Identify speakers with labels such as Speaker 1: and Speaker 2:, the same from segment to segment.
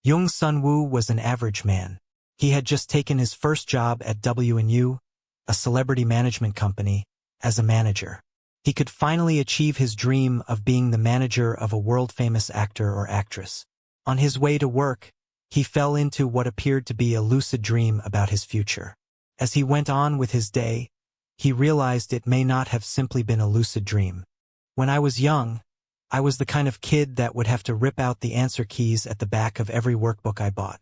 Speaker 1: Jung Sun-woo was an average man. He had just taken his first job at W&U, a celebrity management company, as a manager. He could finally achieve his dream of being the manager of a world-famous actor or actress. On his way to work, he fell into what appeared to be a lucid dream about his future. As he went on with his day, he realized it may not have simply been a lucid dream. When I was young, I was the kind of kid that would have to rip out the answer keys at the back of every workbook I bought.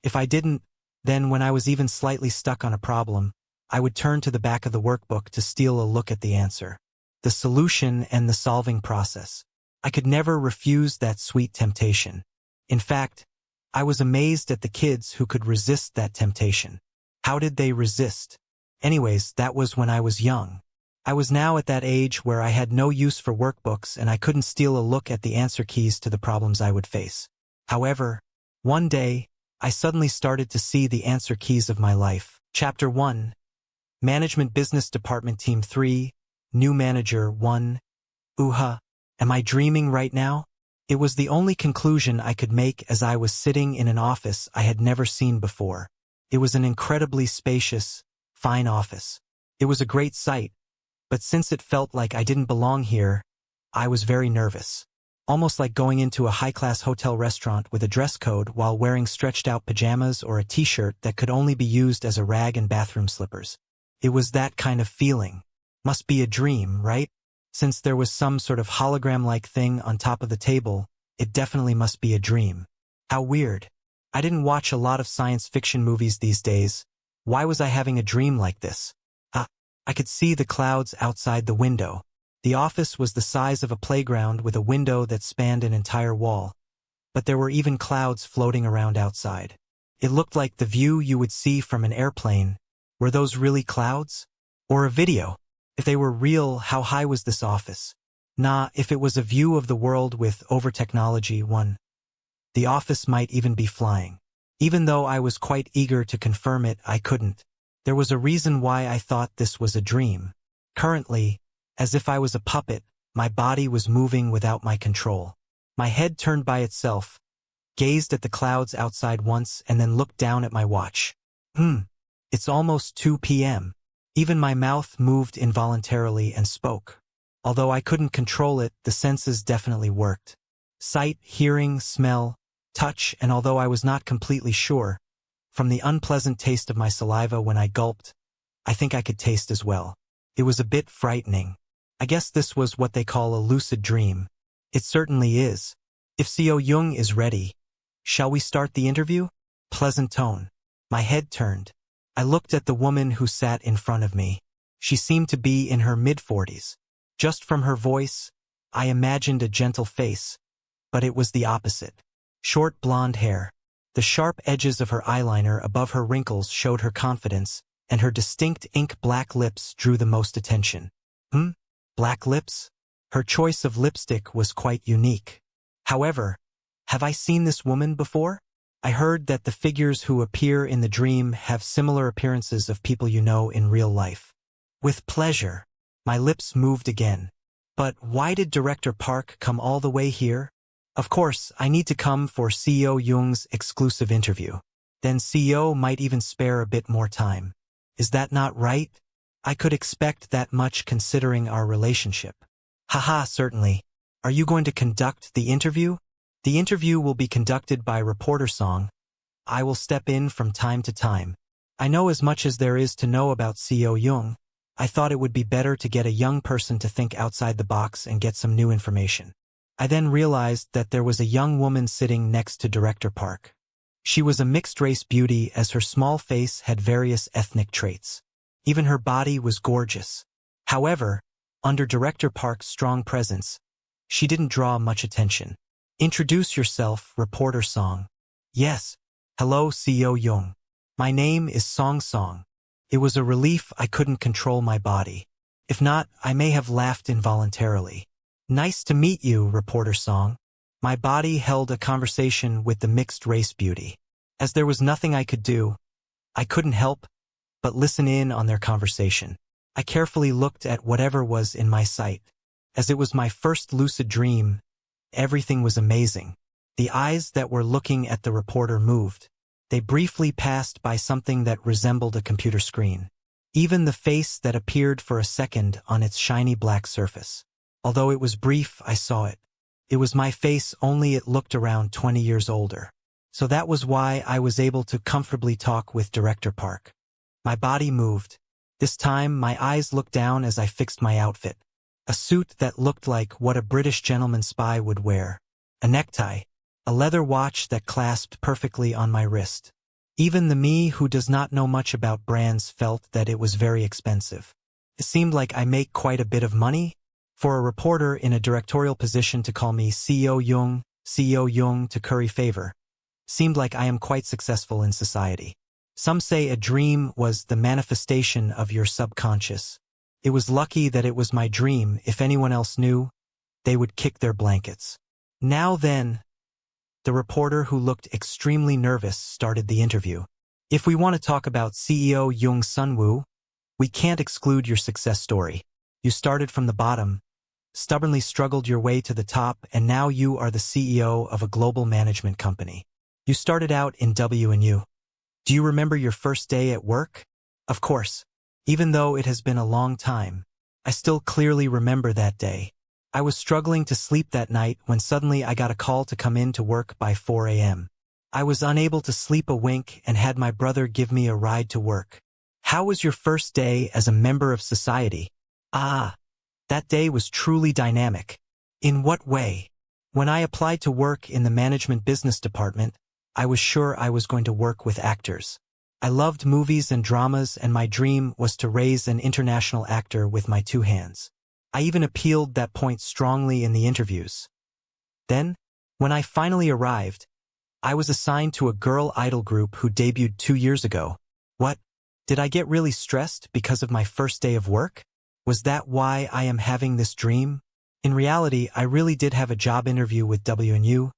Speaker 1: If I didn't, then when I was even slightly stuck on a problem, I would turn to the back of the workbook to steal a look at the answer, the solution and the solving process. I could never refuse that sweet temptation. In fact, I was amazed at the kids who could resist that temptation. How did they resist? Anyways, that was when I was young. I was now at that age where I had no use for workbooks and I couldn't steal a look at the answer keys to the problems I would face. However, one day, I suddenly started to see the answer keys of my life. Chapter 1. Management Business Department Team 3, New Manager 1. Am I dreaming right now? It was the only conclusion I could make as I was sitting in an office I had never seen before. It was an incredibly spacious, fine office. It was a great sight, but since it felt like I didn't belong here, I was very nervous. Almost like going into a high-class hotel restaurant with a dress code while wearing stretched-out pajamas or a t-shirt that could only be used as a rag and bathroom slippers. It was that kind of feeling. Must be a dream, right? Since there was some sort of hologram-like thing on top of the table, it definitely must be a dream. How weird. I didn't watch a lot of science fiction movies these days. Why was I having a dream like this? I could see the clouds outside the window. The office was the size of a playground with a window that spanned an entire wall. But there were even clouds floating around outside. It looked like the view you would see from an airplane. Were those really clouds? Or a video? If they were real, how high was this office? Nah, if it was a view of the world with over-technology, the office might even be flying. Even though I was quite eager to confirm it, I couldn't. There was a reason why I thought this was a dream. Currently, as if I was a puppet, my body was moving without my control. My head turned by itself, gazed at the clouds outside once, and then looked down at my watch. It's almost 2 p.m. Even my mouth moved involuntarily and spoke. Although I couldn't control it, the senses definitely worked. Sight, hearing, smell, touch, and although I was not completely sure, from the unpleasant taste of my saliva when I gulped, I think I could taste as well. It was a bit frightening. I guess this was what they call a lucid dream. It certainly is. If Seo Jung is ready, shall we start the interview? Pleasant tone. My head turned. I looked at the woman who sat in front of me. She seemed to be in her mid-40s. Just from her voice, I imagined a gentle face, but it was the opposite. Short blonde hair. The sharp edges of her eyeliner above her wrinkles showed her confidence, and her distinct ink-black lips drew the most attention. Black lips? Her choice of lipstick was quite unique. However, have I seen this woman before? I heard that the figures who appear in the dream have similar appearances of people you know in real life. With pleasure. My lips moved again. But why did Director Park come all the way here? Of course, I need to come for CEO Jung's exclusive interview. Then CEO might even spare a bit more time. Is that not right? I could expect that much considering our relationship. Haha, certainly. Are you going to conduct the interview? The interview will be conducted by Reporter Song. I will step in from time to time. I know as much as there is to know about CEO Jung. I thought it would be better to get a young person to think outside the box and get some new information. I then realized that there was a young woman sitting next to Director Park. She was a mixed-race beauty as her small face had various ethnic traits. Even her body was gorgeous. However, under Director Park's strong presence, she didn't draw much attention. Introduce yourself, Reporter Song. Yes. Hello, CEO Jung. My name is Song Song. It was a relief I couldn't control my body. If not, I may have laughed involuntarily. Nice to meet you, Reporter Song. My body held a conversation with the mixed-race beauty. As there was nothing I could do, I couldn't help but listen in on their conversation. I carefully looked at whatever was in my sight. As it was my first lucid dream, everything was amazing. The eyes that were looking at the reporter moved. They briefly passed by something that resembled a computer screen. Even the face that appeared for a second on its shiny black surface. Although it was brief, I saw it. It was my face, only it looked around 20 years older. So that was why I was able to comfortably talk with Director Park. My body moved. This time, my eyes looked down as I fixed my outfit. A suit that looked like what a British gentleman spy would wear. A necktie. A leather watch that clasped perfectly on my wrist. Even the me who does not know much about brands felt that it was very expensive. It seemed like I make quite a bit of money. For a reporter in a directorial position to call me CEO Jung to curry favor. Seemed like I am quite successful in society. Some say a dream was the manifestation of your subconscious. It was lucky that it was my dream. If anyone else knew, they would kick their blankets. Now then, the reporter, who looked extremely nervous, started the interview. If we want to talk about CEO Jung Sunwoo, we can't exclude your success story. You started from the bottom, stubbornly struggled your way to the top, and now you are the CEO of a global management company. You started out in W&U. Do you remember your first day at work? Of course. Even though it has been a long time, I still clearly remember that day. I was struggling to sleep that night when suddenly I got a call to come in to work by 4 a.m. I was unable to sleep a wink and had my brother give me a ride to work. How was your first day as a member of society? That day was truly dynamic. In what way? When I applied to work in the management business department, I was sure I was going to work with actors. I loved movies and dramas, and my dream was to raise an international actor with my two hands. I even appealed that point strongly in the interviews. Then, when I finally arrived, I was assigned to a girl idol group who debuted 2 years ago. What? Did I get really stressed because of my first day of work? Was that why I am having this dream? In reality, I really did have a job interview with W&U,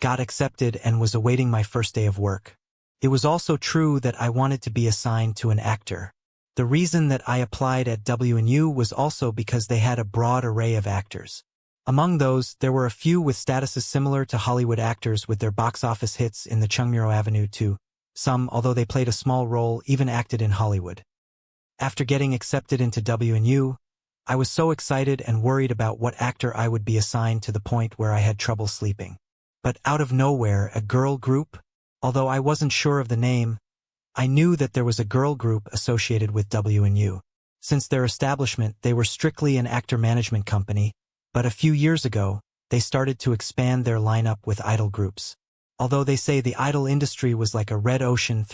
Speaker 1: got accepted, and was awaiting my first day of work. It was also true that I wanted to be assigned to an actor. The reason that I applied at W&U was also because they had a broad array of actors. Among those, there were a few with statuses similar to Hollywood actors with their box office hits in the Chungmuro Avenue too. Some, although they played a small role, even acted in Hollywood. After getting accepted into W&U, I was so excited and worried about what actor I would be assigned to the point where I had trouble sleeping. But out of nowhere, a girl group? Although I wasn't sure of the name, I knew that there was a girl group associated with W&U. Since their establishment, they were strictly an actor management company, but a few years ago, they started to expand their lineup with idol groups. Although they say the idol industry was like a red ocean,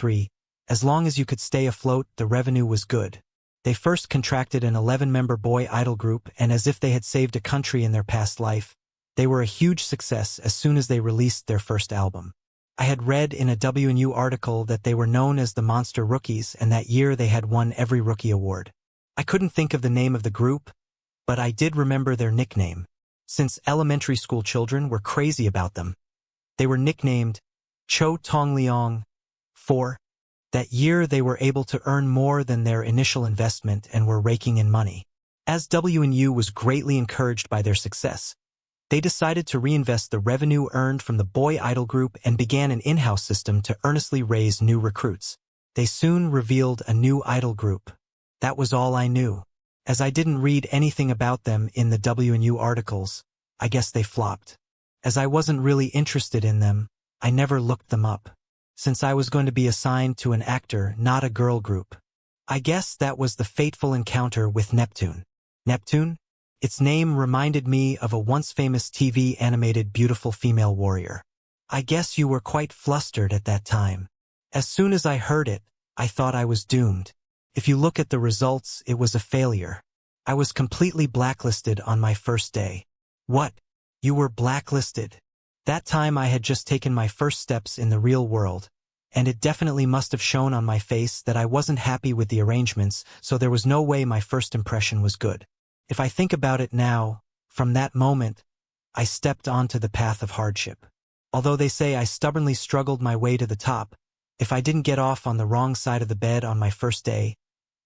Speaker 1: as long as you could stay afloat, the revenue was good. They first contracted an 11-member boy idol group, and as if they had saved a country in their past life, they were a huge success as soon as they released their first album. I had read in a W&U article that they were known as the Monster Rookies, and that year they had won every rookie award. I couldn't think of the name of the group, but I did remember their nickname, since elementary school children were crazy about them. They were nicknamed Cho Tong Leong. That year they were able to earn more than their initial investment and were raking in money. As W&U was greatly encouraged by their success, they decided to reinvest the revenue earned from the boy idol group and began an in-house system to earnestly raise new recruits. They soon revealed a new idol group. That was all I knew. As I didn't read anything about them in the W&U articles, I guess they flopped. As I wasn't really interested in them, I never looked them up. Since I was going to be assigned to an actor, not a girl group. I guess that was the fateful encounter with Neptune. Neptune? Its name reminded me of a once famous TV animated beautiful female warrior. I guess you were quite flustered at that time. As soon as I heard it, I thought I was doomed. If you look at the results, it was a failure. I was completely blacklisted on my first day. What? You were blacklisted? That time I had just taken my first steps in the real world, and it definitely must have shown on my face that I wasn't happy with the arrangements, so there was no way my first impression was good. If I think about it now, from that moment, I stepped onto the path of hardship. Although they say I stubbornly struggled my way to the top, if I didn't get off on the wrong side of the bed on my first day,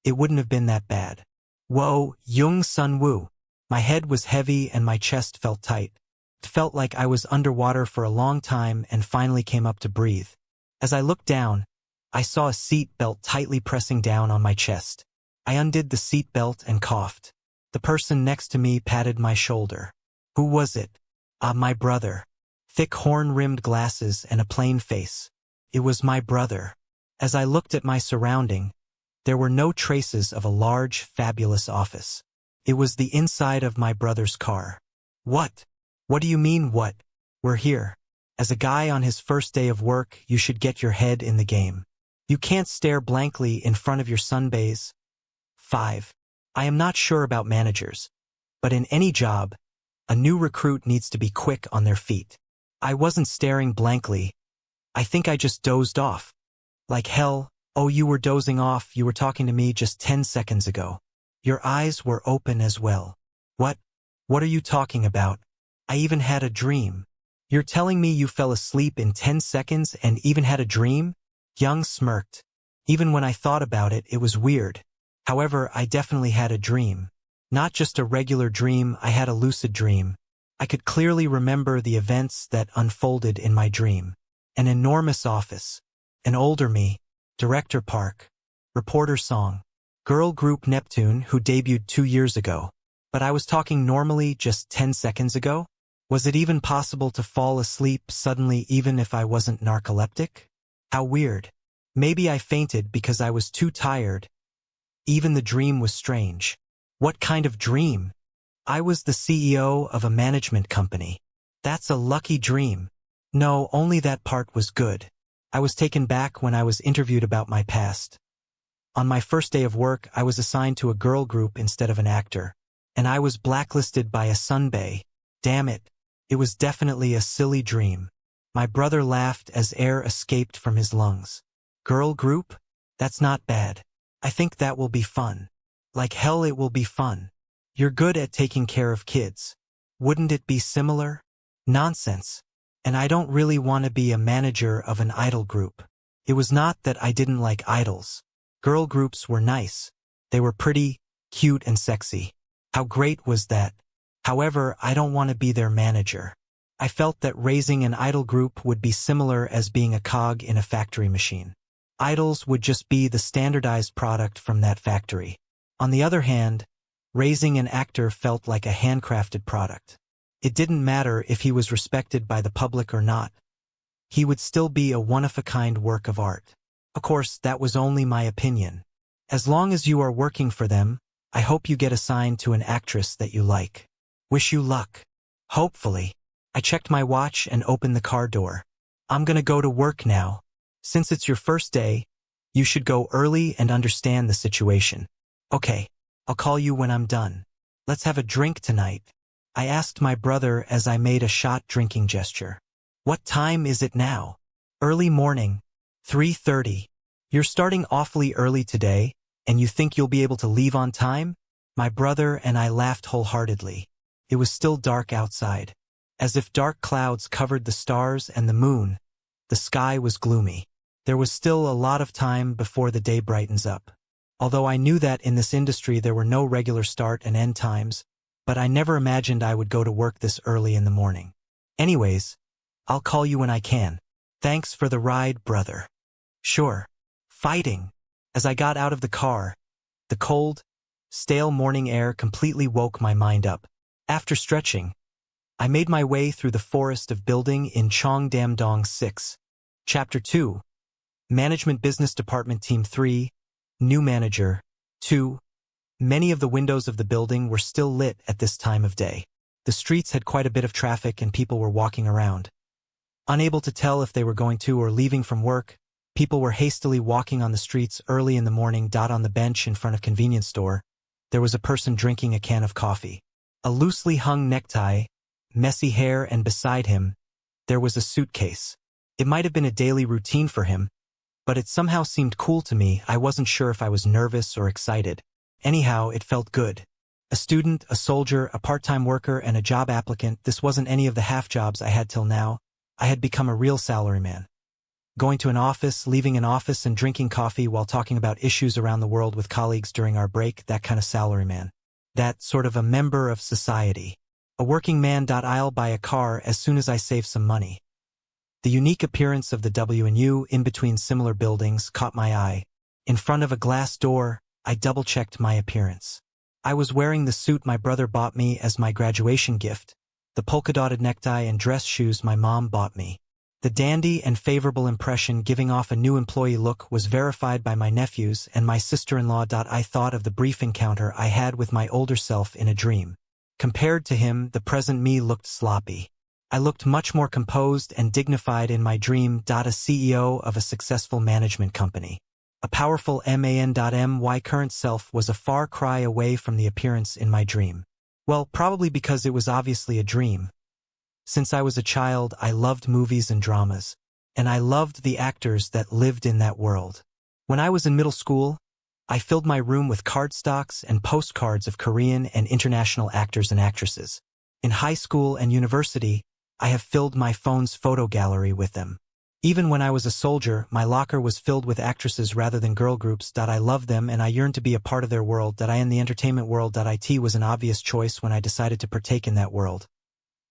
Speaker 1: it wouldn't have been that bad. Whoa, Jung Sun-woo. My head was heavy and my chest felt tight. It felt like I was underwater for a long time and finally came up to breathe. As I looked down, I saw a seat belt tightly pressing down on my chest. I undid the seat belt and coughed. The person next to me patted my shoulder. Who was it? My brother. Thick horn-rimmed glasses and a plain face. It was my brother. As I looked at my surrounding, there were no traces of a large, fabulous office. It was the inside of my brother's car. What? What do you mean, what? We're here. As a guy on his first day of work, you should get your head in the game. You can't stare blankly in front of your sunbays. 5. I am not sure about managers, but in any job, a new recruit needs to be quick on their feet. I wasn't staring blankly. I think I just dozed off. Like hell. Oh, you were dozing off. You were talking to me just 10 seconds ago. Your eyes were open as well. What? What are you talking about? I even had a dream. You're telling me you fell asleep in 10 seconds and even had a dream? Young smirked. Even when I thought about it, it was weird. However, I definitely had a dream. Not just a regular dream, I had a lucid dream. I could clearly remember the events that unfolded in my dream. An enormous office. An older me. Director Park. Reporter Song. Girl group Neptune, who debuted 2 years ago. But I was talking normally just 10 seconds ago? Was it even possible to fall asleep suddenly even if I wasn't narcoleptic? How weird. Maybe I fainted because I was too tired. Even the dream was strange. What kind of dream? I was the CEO of a management company. That's a lucky dream. No, only that part was good. I was taken back when I was interviewed about my past. On my first day of work, I was assigned to a girl group instead of an actor. And I was blacklisted by a sunbae. Damn it. It was definitely a silly dream. My brother laughed as air escaped from his lungs. Girl group? That's not bad. I think that will be fun. Like hell it will be fun. You're good at taking care of kids. Wouldn't it be similar? Nonsense. And I don't really want to be a manager of an idol group. It was not that I didn't like idols. Girl groups were nice. They were pretty, cute and sexy. How great was that? However, I don't want to be their manager. I felt that raising an idol group would be similar as being a cog in a factory machine. Idols would just be the standardized product from that factory. On the other hand, raising an actor felt like a handcrafted product. It didn't matter if he was respected by the public or not. He would still be a one-of-a-kind work of art. Of course, that was only my opinion. As long as you are working for them, I hope you get assigned to an actress that you like. Wish you luck. Hopefully. I checked my watch and opened the car door. I'm gonna go to work now. Since it's your first day, you should go early and understand the situation. Okay, I'll call you when I'm done. Let's have a drink tonight. I asked my brother as I made a shot drinking gesture. What time is it now? Early morning. 3:30. You're starting awfully early today, and you think you'll be able to leave on time? My brother and I laughed wholeheartedly. It was still dark outside. As if dark clouds covered the stars and the moon, the sky was gloomy. There was still a lot of time before the day brightens up. Although I knew that in this industry there were no regular start and end times, but I never imagined I would go to work this early in the morning. Anyways, I'll call you when I can. Thanks for the ride, brother. Sure. Fighting. As I got out of the car, the cold, stale morning air completely woke my mind up. After stretching, I made my way through the forest of building in Cheongdam-dong 6. Chapter 2. Management Business Department Team 3. New Manager. 2. Many of the windows of the building were still lit at this time of day. The streets had quite a bit of traffic and people were walking around. Unable to tell if they were going to or leaving from work, people were hastily walking on the streets early in the morning. On the bench in front of convenience store, there was a person drinking a can of coffee. A loosely hung necktie, messy hair, and beside him, there was a suitcase. It might have been a daily routine for him, but it somehow seemed cool to me. I wasn't sure if I was nervous or excited. Anyhow, it felt good. A student, a soldier, a part-time worker, and a job applicant. This wasn't any of the half jobs I had till now. I had become a real salaryman. Going to an office, leaving an office, and drinking coffee while talking about issues around the world with colleagues during our break, that kind of salaryman. That sort of a member of society. A working man. I'll buy a car as soon as I save some money. The unique appearance of the W&U in between similar buildings caught my eye. In front of a glass door, I double-checked my appearance. I was wearing the suit my brother bought me as my graduation gift, the polka-dotted necktie and dress shoes my mom bought me. The dandy and favorable impression giving off a new employee look was verified by my nephews and my sister-in-law. I thought of the brief encounter I had with my older self in a dream. Compared to him, the present me looked sloppy. I looked much more composed and dignified in my dream. A CEO of a successful management company. A powerful man. My current self was a far cry away from the appearance in my dream. Well, probably because it was obviously a dream. Since I was a child, I loved movies and dramas, and I loved the actors that lived in that world. When I was in middle school, I filled my room with cardstocks and postcards of Korean and international actors and actresses. In high school and university, I have filled my phone's photo gallery with them. Even when I was a soldier, my locker was filled with actresses rather than girl groups. I loved them and I yearned to be a part of their world. In the entertainment world. It was an obvious choice when I decided to partake in that world.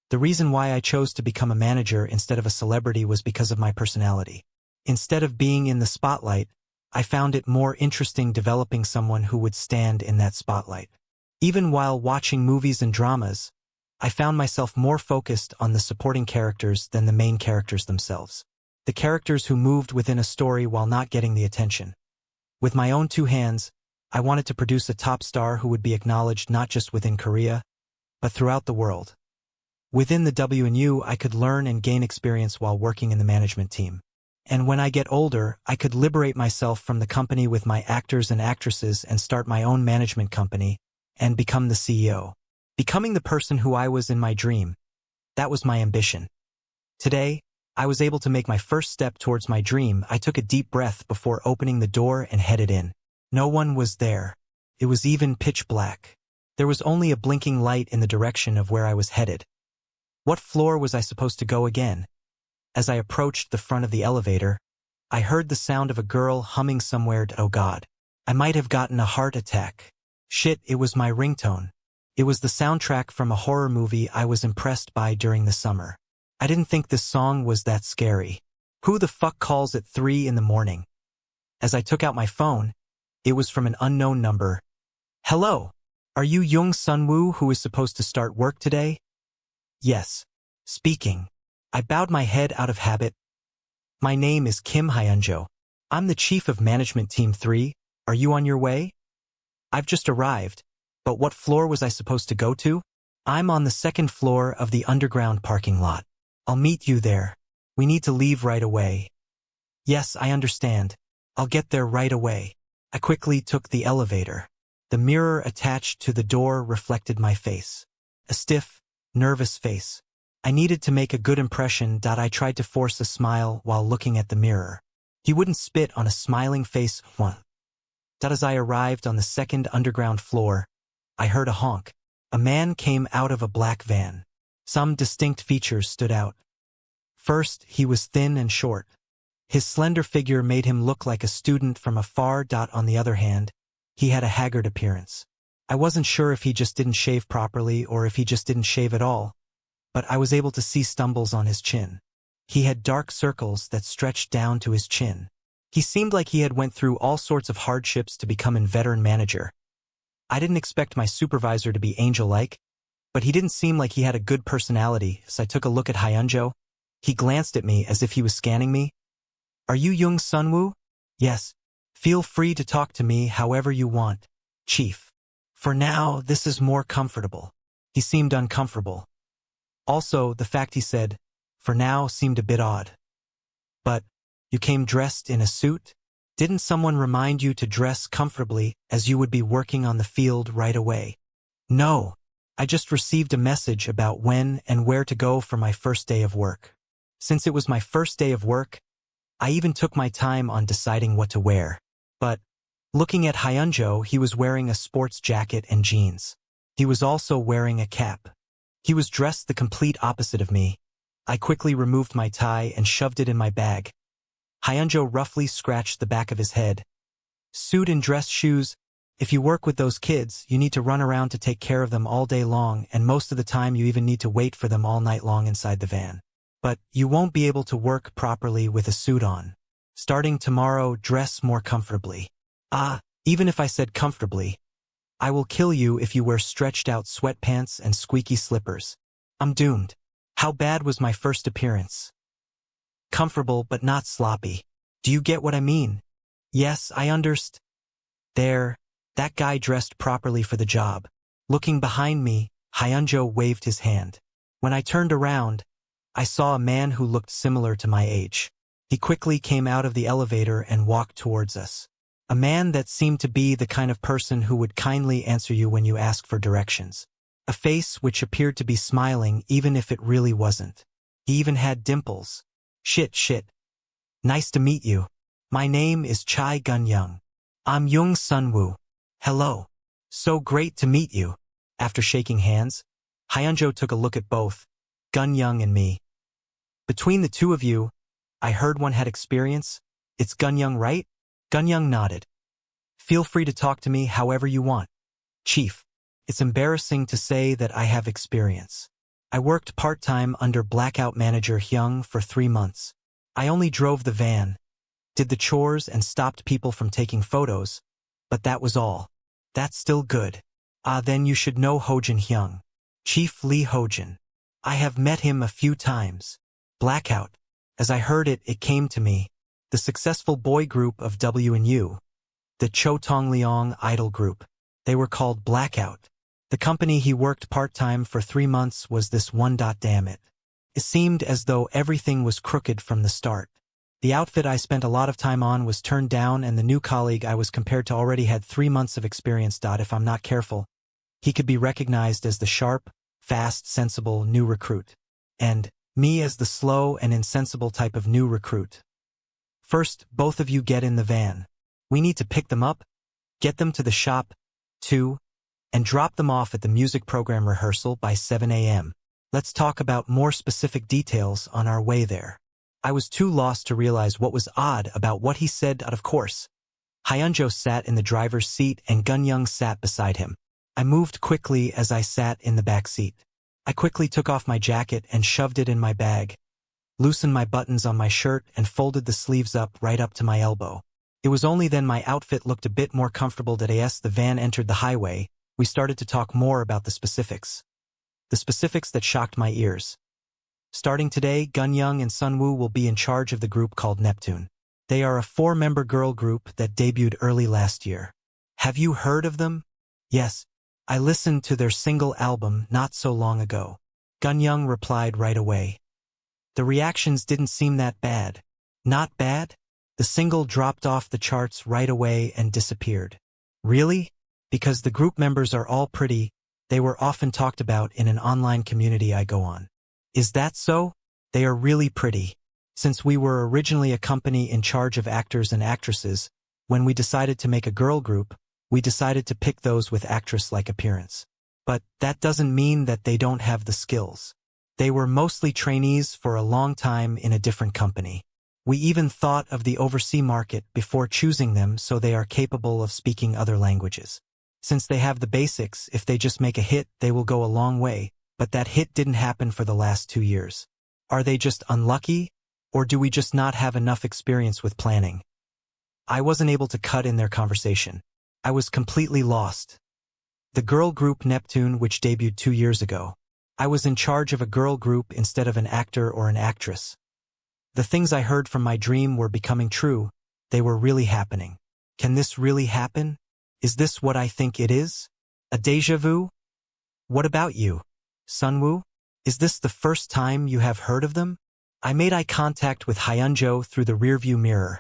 Speaker 1: The reason why I chose to become a manager instead of a celebrity was because of my personality. Instead of being in the spotlight, I found it more interesting developing someone who would stand in that spotlight. Even while watching movies and dramas, I found myself more focused on the supporting characters than the main characters themselves. The characters who moved within a story while not getting the attention. With my own two hands, I wanted to produce a top star who would be acknowledged not just within Korea, but throughout the world. Within the W&U, I could learn and gain experience while working in the management team. And when I get older, I could liberate myself from the company with my actors and actresses and start my own management company and become the CEO. Becoming the person who I was in my dream. That was my ambition. Today, I was able to make my first step towards my dream. I took a deep breath before opening the door and headed in. No one was there. It was even pitch black. There was only a blinking light in the direction of where I was headed. What floor was I supposed to go again? As I approached the front of the elevator, I heard the sound of a girl humming somewhere. Oh God. I might have gotten a heart attack. Shit, it was my ringtone. It was the soundtrack from a horror movie I was impressed by during the summer. I didn't think this song was that scary. Who the fuck calls at 3 in the morning? As I took out my phone, it was from an unknown number. Hello. Are you Young Sunwoo who is supposed to start work today? Yes. Speaking. I bowed my head out of habit. My name is Kim Hyunjo. I'm the chief of management team 3. Are you on your way? I've just arrived. But what floor was I supposed to go to? I'm on the second floor of the underground parking lot. I'll meet you there. We need to leave right away. Yes, I understand. I'll get there right away. I quickly took the elevator. The mirror attached to the door reflected my face. A stiff, nervous face. I needed to make a good impression. I tried to force a smile while looking at the mirror. He wouldn't spit on a smiling face. As I arrived on the second underground floor, I heard a honk. A man came out of a black van. Some distinct features stood out. First, he was thin and short. His slender figure made him look like a student from afar. On the other hand, he had a haggard appearance. I wasn't sure if he just didn't shave properly or if he just didn't shave at all, but I was able to see stumbles on his chin. He had dark circles that stretched down to his chin. He seemed like he had went through all sorts of hardships to become a veteran manager. I didn't expect my supervisor to be angel-like, but he didn't seem like he had a good personality. As I took a look at Hyunjo, he glanced at me as if he was scanning me. Are you Young Sunwoo? Yes. Feel free to talk to me however you want, Chief. For now, this is more comfortable. He seemed uncomfortable. Also, the fact he said, for now, seemed a bit odd. But, you came dressed in a suit? Didn't someone remind you to dress comfortably as you would be working on the field right away? No. I just received a message about when and where to go for my first day of work. Since it was my first day of work, I even took my time on deciding what to wear. But, looking at Hyunjo, he was wearing a sports jacket and jeans. He was also wearing a cap. He was dressed the complete opposite of me. I quickly removed my tie and shoved it in my bag. Hyunjo roughly scratched the back of his head. Suit and dress shoes, If you work with those kids, you need to run around to take care of them all day long, and most of the time you even need to wait for them all night long inside the van. But you won't be able to work properly with a suit on. Starting tomorrow, dress more comfortably. Even if I said comfortably, I will kill you if you wear stretched-out sweatpants and squeaky slippers. I'm doomed. How bad was my first appearance? Comfortable but not sloppy. Do you get what I mean? Yes, I understand. There, that guy dressed properly for the job. Looking behind me, Hyunjo waved his hand. When I turned around, I saw a man who looked similar to my age. He quickly came out of the elevator and walked towards us. A man that seemed to be the kind of person who would kindly answer you when you ask for directions. A face which appeared to be smiling even if it really wasn't. He even had dimples. Shit. Nice to meet you. My name is Chai Gun-young. I'm Jung Sun-woo. Hello. So great to meet you. After shaking hands, Hyunjo took a look at both, Gun-young and me. Between the two of you, I heard one had experience. It's Gun-young, right? Gun-young nodded. Feel free to talk to me however you want. Chief, it's embarrassing to say that I have experience. I worked part-time under blackout manager Hyung for 3 months. I only drove the van, did the chores and stopped people from taking photos, but that was all. That's still good. Then you should know Hojin Hyung. Chief Lee Hojin. I have met him a few times. Blackout. As I heard it, it came to me. The successful boy group of W&U. The Chotongleong idol group. They were called Blackout. The company he worked part-time for 3 months was this one. Damn it. It seemed as though everything was crooked from the start. The outfit I spent a lot of time on was turned down, and the new colleague I was compared to already had 3 months of experience. If I'm not careful, he could be recognized as the sharp, fast, sensible new recruit. And me as the slow and insensible type of new recruit. First, both of you get in the van. We need to pick them up, get them to the shop, too, and drop them off at the music program rehearsal by 7 a.m. Let's talk about more specific details on our way there. I was too lost to realize what was odd about what he said. Of course. Hyunjo sat in the driver's seat and Gun-young sat beside him. I moved quickly as I sat in the back seat. I quickly took off my jacket and shoved it in my bag, loosened my buttons on my shirt and folded the sleeves up right up to my elbow. It was only then my outfit looked a bit more comfortable that as the van entered the highway, we started to talk more about the specifics. The specifics that shocked my ears. Starting today, Gun-young and Sun-woo will be in charge of the group called Neptune. They are a 4-member girl group that debuted early last year. Have you heard of them? Yes. I listened to their single album not so long ago. Gun-young replied right away. The reactions didn't seem that bad. Not bad? The single dropped off the charts right away and disappeared. Really? Because the group members are all pretty, they were often talked about in an online community I go on. Is that so? They are really pretty. Since we were originally a company in charge of actors and actresses, when we decided to make a girl group, we decided to pick those with actress-like appearance. But that doesn't mean that they don't have the skills. They were mostly trainees for a long time in a different company. We even thought of the overseas market before choosing them, so they are capable of speaking other languages. Since they have the basics, if they just make a hit, they will go a long way, but that hit didn't happen for the last 2 years. Are they just unlucky, or do we just not have enough experience with planning? I wasn't able to cut in their conversation. I was completely lost. The girl group Neptune, which debuted 2 years ago. I was in charge of a girl group instead of an actor or an actress. The things I heard from my dream were becoming true. They were really happening. Can this really happen? Is this what I think it is? A déjà vu? What about you, Sun-woo? Is this the first time you have heard of them? I made eye contact with Hyunjo through the rearview mirror.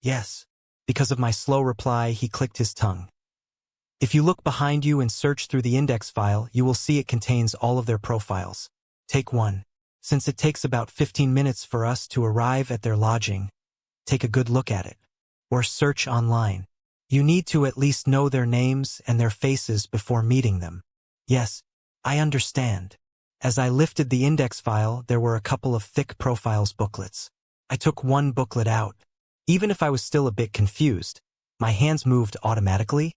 Speaker 1: Yes. Because of my slow reply, he clicked his tongue. If you look behind you and search through the index file, you will see it contains all of their profiles. Take one. Since it takes about 15 minutes for us to arrive at their lodging, take a good look at it. Or search online. You need to at least know their names and their faces before meeting them. Yes, I understand. As I lifted the index file, there were a couple of thick profiles booklets. I took one booklet out. Even if I was still a bit confused, My hands moved automatically.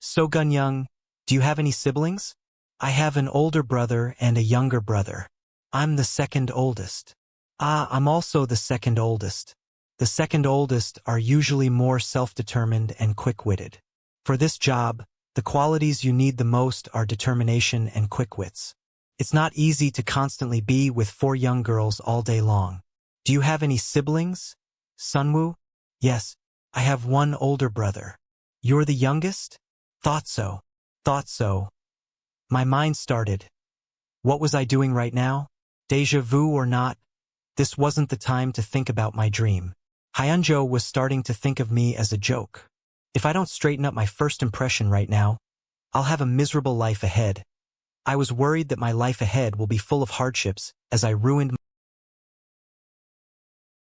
Speaker 1: So Gun-young, do you have any siblings? I have an older brother and a younger brother. I'm the second oldest. I'm also the second oldest. The second oldest are usually more self-determined and quick-witted. For this job, the qualities you need the most are determination and quick wits. It's not easy to constantly be with 4 young girls all day long. Do you have any siblings? Sunwoo? Yes, I have one older brother. You're the youngest? Thought so. Thought so. My mind started. What was I doing right now? Deja vu or not? This wasn't the time to think about my dream. Hyunjo was starting to think of me as a joke. If I don't straighten up my first impression right now, I'll have a miserable life ahead. I was worried that my life ahead will be full of hardships as I ruined